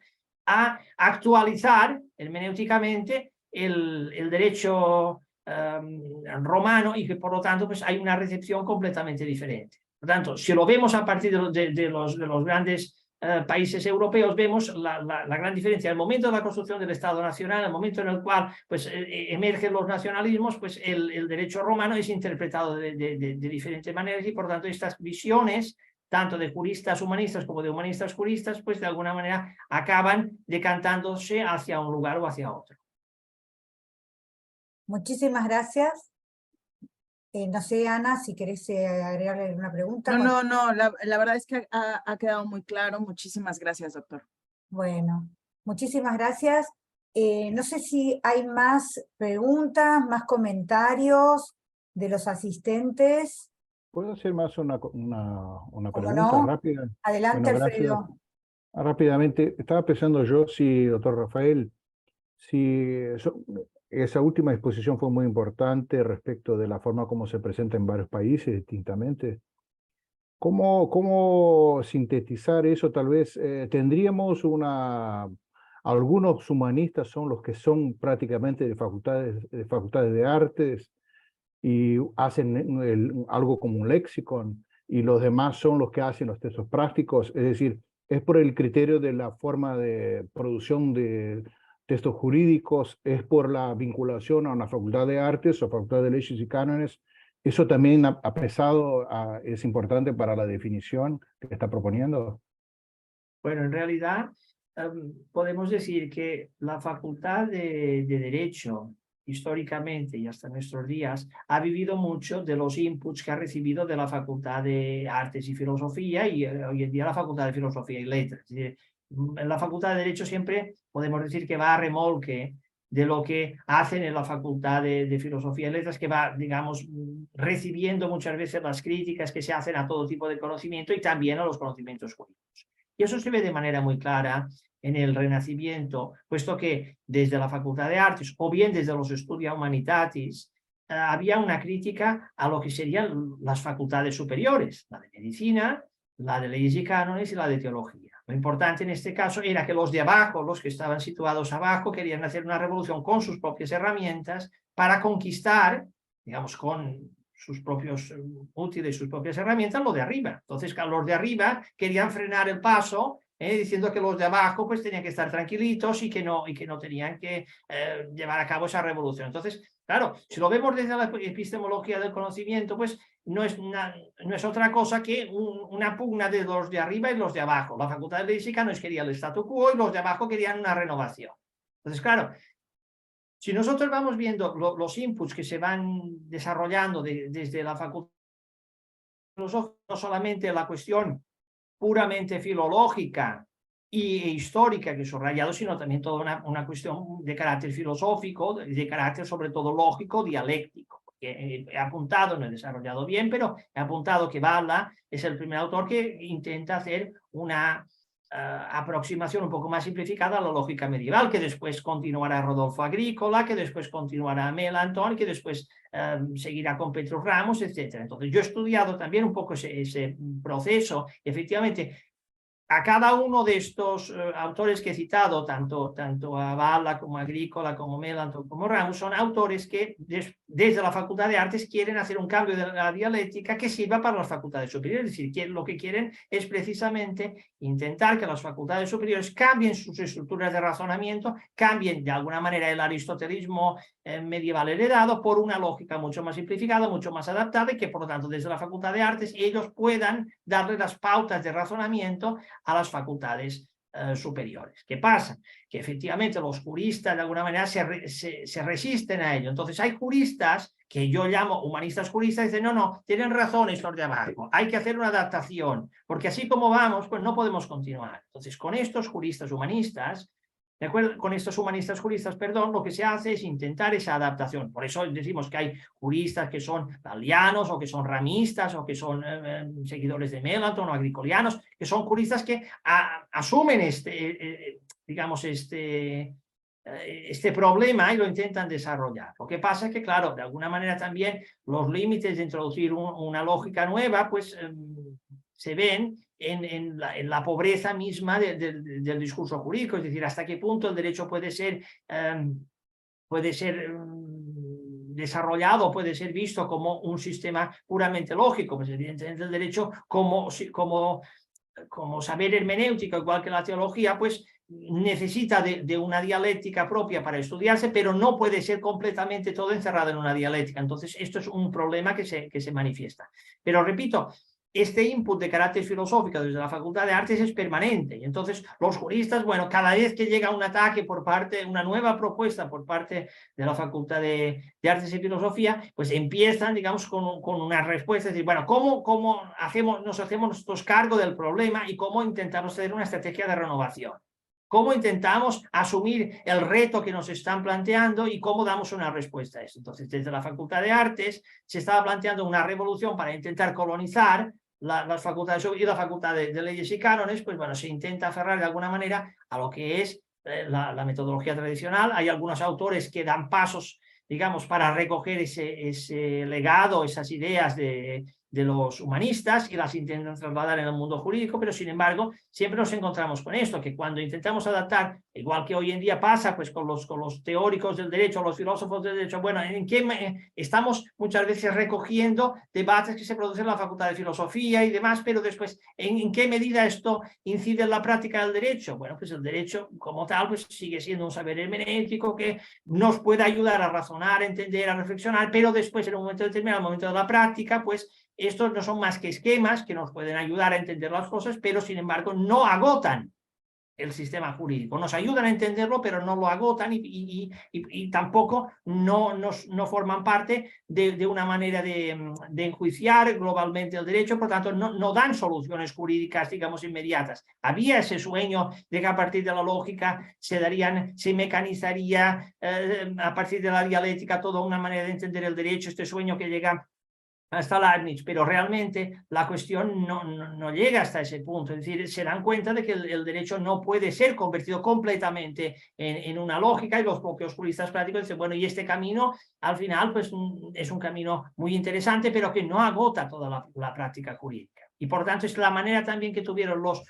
S2: a actualizar hermenéuticamente el derecho romano, y que por lo tanto pues hay una recepción completamente diferente. Por tanto, si lo vemos a partir de los grandes países europeos, vemos la gran diferencia. El momento de la construcción del Estado Nacional, el momento en el cual pues, emergen los nacionalismos, pues el derecho romano es interpretado de diferentes maneras, y por tanto estas visiones tanto de juristas humanistas como de humanistas juristas, pues de alguna manera acaban decantándose hacia un lugar o hacia otro.
S1: Muchísimas gracias. No sé, Ana, si querés agregarle alguna pregunta.
S5: No, la verdad es que ha quedado muy claro. Muchísimas gracias, doctor.
S1: Bueno, muchísimas gracias. No sé si hay más preguntas, más comentarios de los asistentes.
S3: ¿Puedo hacer más una pregunta
S1: no?
S3: rápida?
S1: Adelante,
S3: Bueno,
S1: Alfredo.
S3: gracias. Rápidamente, estaba pensando yo, doctor Rafael, esa última exposición fue muy importante respecto de la forma como se presenta en varios países distintamente. ¿Cómo sintetizar eso? Tal vez tendríamos algunos humanistas son los que son prácticamente de facultades de artes y hacen algo como un léxico, y los demás son los que hacen los textos prácticos. Es decir, es por el criterio de la forma de producción de textos jurídicos, es por la vinculación a una facultad de artes o facultad de leyes y cánones. Eso también ha pesado, es importante para la definición que está proponiendo.
S2: Bueno, en realidad podemos decir que la facultad de Derecho, históricamente y hasta nuestros días, ha vivido mucho de los inputs que ha recibido de la Facultad de Artes y Filosofía, y hoy en día la Facultad de Filosofía y Letras. Es decir, en la Facultad de Derecho siempre podemos decir que va a remolque de lo que hacen en la Facultad de Filosofía y Letras, que va, digamos, recibiendo muchas veces las críticas que se hacen a todo tipo de conocimiento y también a los conocimientos jurídicos. Y eso se ve de manera muy clara en el Renacimiento, puesto que desde la Facultad de Artes o bien desde los Studia Humanitatis había una crítica a lo que serían las facultades superiores, la de Medicina, la de Leyes y Cánones y la de Teología. Lo importante en este caso era que los de abajo, los que estaban situados abajo, querían hacer una revolución con sus propias herramientas para conquistar, digamos, con sus propios útiles, sus propias herramientas, lo de arriba. Entonces, los de arriba querían frenar el paso, diciendo que los de abajo pues tenían que estar tranquilitos y que no tenían que llevar a cabo esa revolución. Entonces, claro, si lo vemos desde la epistemología del conocimiento, pues no es otra cosa que una pugna de los de arriba y los de abajo. La Facultad de Leyes y Cánones quería el statu quo y los de abajo querían una renovación. Entonces, claro, si nosotros vamos viendo los inputs que se van desarrollando desde la facultad, no solamente la cuestión puramente filológica e histórica que he subrayado, sino también toda una cuestión de carácter filosófico, de carácter sobre todo lógico, dialéctico. Porque he apuntado, no he desarrollado bien, pero he apuntado que Valla es el primer autor que intenta hacer una aproximación un poco más simplificada a la lógica medieval, que después continuará Rodolfo Agrícola, que después continuará Melanchthon, que después seguirá con Petrus Ramos, etc. Entonces yo he estudiado también un poco ese proceso, y efectivamente a cada uno de estos autores que he citado, tanto a Valla como a Agrícola, como Melanchthon, como Ramos, son autores que desde la Facultad de Artes quieren hacer un cambio de la dialéctica que sirva para las facultades superiores. Es decir, lo que quieren es precisamente intentar que las facultades superiores cambien sus estructuras de razonamiento, cambien de alguna manera el aristotelismo medieval heredado por una lógica mucho más simplificada, mucho más adaptada, y que por lo tanto desde la Facultad de Artes ellos puedan darle las pautas de razonamiento a las facultades superiores. ¿Qué pasa? Que efectivamente los juristas de alguna manera se resisten a ello. Entonces hay juristas que yo llamo humanistas juristas y dicen, no, tienen razón estos de abajo, hay que hacer una adaptación, porque así como vamos, pues no podemos continuar. Entonces con estos juristas humanistas, ¿de acuerdo? Con estos humanistas juristas, perdón, lo que se hace es intentar esa adaptación. Por eso decimos que hay juristas que son valdianos, o que son ramistas, o que son seguidores de Melancthon, o agricolianos, que son juristas que asumen digamos, este problema y lo intentan desarrollar. Lo que pasa es que, claro, de alguna manera también los límites de introducir una lógica nueva, pues se ven en la pobreza misma del discurso jurídico, es decir, hasta qué punto el derecho puede ser desarrollado, puede ser visto como un sistema puramente lógico. Pues evidentemente el derecho como saber hermenéutico, igual que la teología, pues necesita de una dialéctica propia para estudiarse, pero no puede ser completamente todo encerrado en una dialéctica. Entonces esto es un problema que se manifiesta. Pero repito, este input de carácter filosófico desde la Facultad de Artes es permanente, y entonces los juristas, bueno, cada vez que llega un ataque por parte, una nueva propuesta por parte de la Facultad de Artes y Filosofía, pues empiezan, digamos, con una respuesta, es decir, bueno, ¿cómo nos hacemos nosotros cargo del problema y cómo intentamos hacer una estrategia de renovación? ¿Cómo intentamos asumir el reto que nos están planteando y cómo damos una respuesta a eso? Entonces, desde la Facultad de Artes se estaba planteando una revolución para intentar colonizar las facultades y la Facultad de Leyes y Cánones, pues bueno, se intenta aferrar de alguna manera a lo que es la metodología tradicional. Hay algunos autores que dan pasos, digamos, para recoger ese legado, esas ideas de los humanistas, y las intentan trasladar en el mundo jurídico, pero sin embargo siempre nos encontramos con esto, que cuando intentamos adaptar, igual que hoy en día pasa pues con los teóricos del derecho, los filósofos del derecho, bueno, estamos muchas veces recogiendo debates que se producen en la Facultad de Filosofía y demás, pero después, ¿en qué medida esto incide en la práctica del derecho? Bueno, pues el derecho como tal pues sigue siendo un saber hermenéutico que nos puede ayudar a razonar, a entender, a reflexionar, pero después en un momento determinado, en el momento de la práctica, pues estos no son más que esquemas que nos pueden ayudar a entender las cosas, pero sin embargo no agotan el sistema jurídico. Nos ayudan a entenderlo, pero no lo agotan y tampoco no forman parte de una manera de enjuiciar globalmente el derecho, por tanto no dan soluciones jurídicas, digamos, inmediatas. Había ese sueño de que a partir de la lógica se mecanizaría a partir de la dialéctica toda una manera de entender el derecho, este sueño que llega hasta Leibniz, pero realmente la cuestión no llega hasta ese punto. Es decir, se dan cuenta de que el derecho no puede ser convertido completamente en una lógica, y los propios juristas prácticos dicen, bueno, y este camino al final pues es un camino muy interesante, pero que no agota toda la práctica jurídica. Y por tanto es la manera también que tuvieron los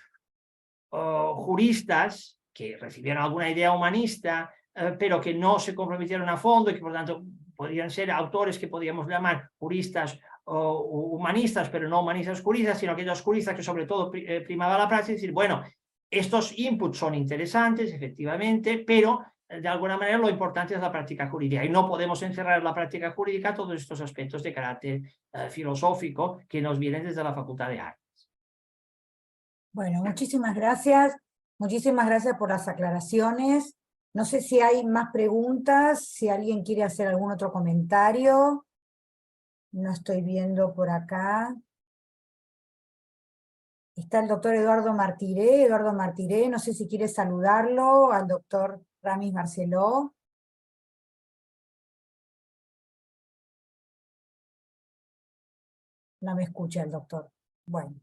S2: juristas que recibieron alguna idea humanista, pero que no se comprometieron a fondo, y que por tanto podrían ser autores que podríamos llamar juristas o humanistas, pero no humanistas juristas, sino aquellos juristas que sobre todo primaba la práctica, y decir, bueno, estos inputs son interesantes, efectivamente, pero de alguna manera lo importante es la práctica jurídica, y no podemos encerrar en la práctica jurídica todos estos aspectos de carácter filosófico que nos vienen desde la Facultad de Artes.
S1: Bueno, muchísimas gracias por las aclaraciones. No sé si hay más preguntas, si alguien quiere hacer algún otro comentario. No estoy viendo por acá. Está el doctor Eduardo Martiré, no sé si quiere saludarlo, al doctor Ramis Barceló. No me escucha el doctor. Bueno.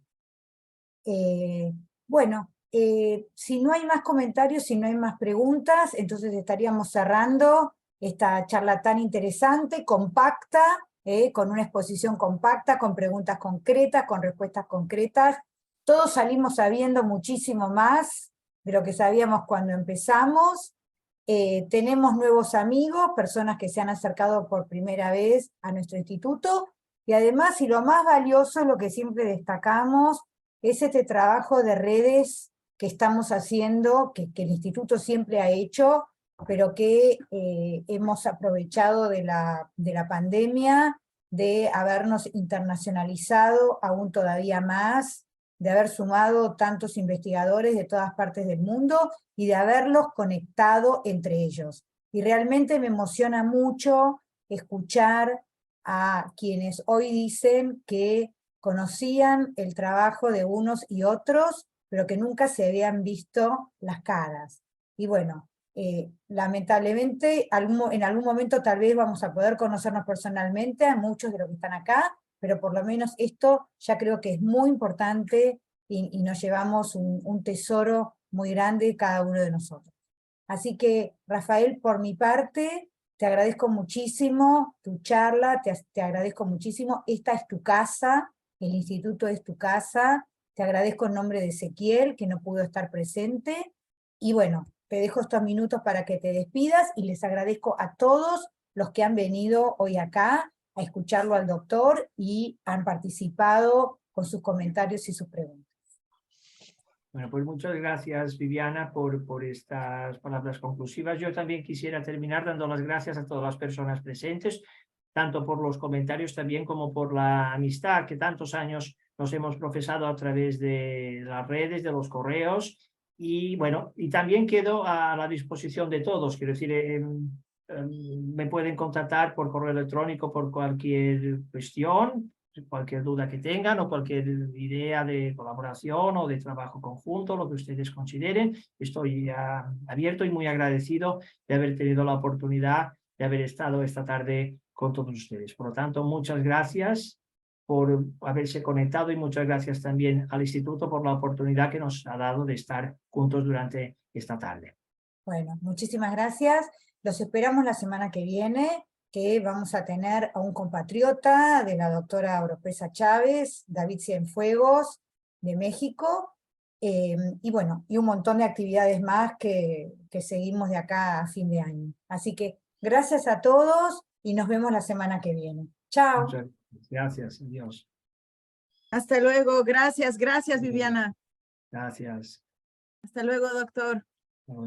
S1: Si no hay más comentarios, si no hay más preguntas, entonces estaríamos cerrando esta charla tan interesante, compacta, con una exposición compacta, con preguntas concretas, con respuestas concretas. Todos salimos sabiendo muchísimo más de lo que sabíamos cuando empezamos, Tenemos nuevos amigos, personas que se han acercado por primera vez a nuestro instituto, y además, y lo más valioso, lo que siempre destacamos, es este trabajo de redes que estamos haciendo, que el instituto siempre ha hecho, pero que hemos aprovechado de la pandemia, de habernos internacionalizado aún todavía más, de haber sumado tantos investigadores de todas partes del mundo y de haberlos conectado entre ellos. Y realmente me emociona mucho escuchar a quienes hoy dicen que conocían el trabajo de unos y otros, pero que nunca se habían visto las caras. Y bueno, lamentablemente en algún momento tal vez vamos a poder conocernos personalmente a muchos de los que están acá, pero por lo menos esto ya creo que es muy importante y nos llevamos un tesoro muy grande cada uno de nosotros. Así que, Rafael, por mi parte, te agradezco muchísimo tu charla, te agradezco muchísimo. Esta es tu casa, el instituto es tu casa. Te agradezco en nombre de Ezequiel, que no pudo estar presente. Y bueno, te dejo estos minutos para que te despidas y les agradezco a todos los que han venido hoy acá a escucharlo al doctor y han participado con sus comentarios y sus preguntas.
S2: Bueno, pues muchas gracias, Viviana, por estas palabras conclusivas. Yo también quisiera terminar dando las gracias a todas las personas presentes, tanto por los comentarios también como por la amistad que tantos años nos hemos profesado a través de las redes, de los correos. Y bueno, y también quedo a la disposición de todos. Quiero decir, me pueden contactar por correo electrónico por cualquier cuestión, cualquier duda que tengan o cualquier idea de colaboración o de trabajo conjunto, lo que ustedes consideren. Estoy abierto y muy agradecido de haber tenido la oportunidad de haber estado esta tarde con todos ustedes. Por lo tanto, muchas gracias por haberse conectado y muchas gracias también al Instituto por la oportunidad que nos ha dado de estar juntos durante esta tarde.
S1: Bueno, muchísimas gracias. Los esperamos la semana que viene, que vamos a tener a un compatriota de la doctora Oropesa Chávez, David Cienfuegos, de México, y bueno, y un montón de actividades más que seguimos de acá a fin de año. Así que gracias a todos y nos vemos la semana que viene. Chao.
S2: Muchas gracias. Adiós.
S5: Hasta luego. Gracias, Viviana.
S2: Gracias.
S5: Hasta luego, doctor.